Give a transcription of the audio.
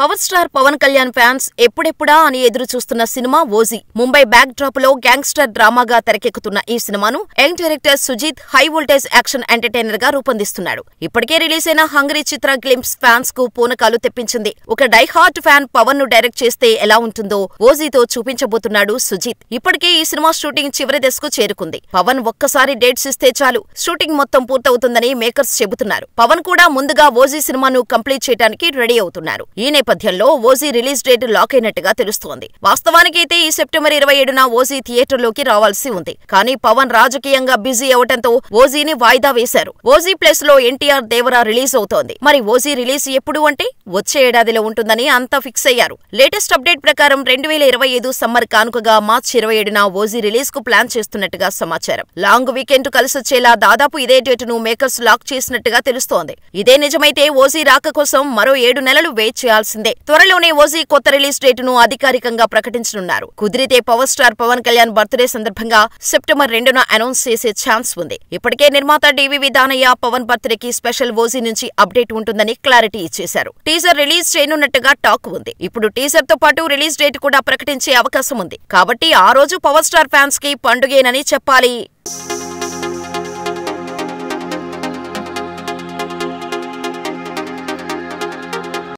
Power star Pawan Kalyan fans ఎప్పుడెప్పుడా అని ఎదురు చూస్తున్న సినిమా ఓజీ. ముంబై బ్యాక్ డ్రాప్ లో గ్యాంగ్స్టర్ డ్రామాగా తెరకెక్కుతున్న ఈ సినిమాను young director Sujeeth high voltage action entertainer గా రూపొందిస్తున్నాడు. ఇప్పటికే రిలీజ్ అయిన హంగరీ చిత్ర గ్లింప్స్ ఫ్యాన్స్ కు పూనకాలు తెప్పించింది. ఒక డై హార్ట్ ఫ్యాన్ పవన్ ను డైరెక్ట్ చేస్తే ఎలా ఉంటుందో ఓజీతో చూపించబోతున్నాడు సుజిత్. ఇప్పటికే ఈ సినిమా షూటింగ్ చివరి దశకు చేరుకుంది. పవన్ ఒక్కసారి డేట్స్ ఇస్తే చాలు షూటింగ్ మొత్తం పూర్తవుతుందని మేకర్స్ చెబుతున్నారు. పవన్ కూడా ముందుగా ఓజీ సినిమాను కంప్లీట్ చేయడానికి రెడీ అవుతున్నారు. ఈ నేపథ్యంలో ఓజీ రిలీజ్ డేట్ లాక్ అయినట్టుగా తెలుస్తోంది. వాస్తవానికైతే ఈ సెప్టెంబర్ 27న ఓజీ థియేటర్లోకి రావాల్సి ఉంది. కానీ పవన్ రాజకీయంగా బిజీ అవడంతో ఓజీని వాయిదా వేశారు. ఓజీ ప్లస్ లో ఎన్టీఆర్ దేవరా రిలీజ్ అవుతోంది. మరి ఓజీ రిలీజ్ ఎప్పుడు అంటే వచ్చే ఏడాదిలో ఉంటుందని అంతా ఫిక్స్ అయ్యారు. లేటెస్ట్ అప్డేట్ ప్రకారం 2025 సమ్మర్ కానుకగా మార్చి 27న ఓజీ రిలీజ్ కు ప్లాన్ చేస్తున్నట్టుగా సమాచారం. లాంగ్ వీకెండ్ కలిసొచ్చేలా దాదాపు ఇదే డేటును మేకర్స్ లాక్ చేసినట్టుగా తెలుస్తోంది. ఇదే నిజమైతే ఓజీ రాక కోసం మరో 7 నెలలు వెయిట్ చేయాల్సిందే. త్వరలోనే ఓజీ కొత్త రిలీజ్ డేటును అధికారికంగా ప్రకటించనున్నారు. కుదిరితే power star Pawan Kalyan birthday సందర్భంగా సెప్టెంబర్ 2న అనౌన్స్ చేసే ఛాన్స్ ఉంది. ఇప్పటికే నిర్మాత డివివి దానయ్య పవన్ బర్త్డేకి స్పెషల్ ఓజీ నుంచి అప్డేట్ ఉంటుందని క్లారిటీ ఇచ్చేశారు. టీజర్ రిలీజ్ చేయనున్నట్టుగా టాక్ ఉంది. ఇప్పుడు టీజర్ తో పాటు రిలీజ్ డేట్ కూడా ప్రకటించే అవకాశం ఉంది. కాబట్టి ఆ రోజు పవర్ స్టార్ ఫ్యాన్స్ కి పండుగేనని చెప్పాలి.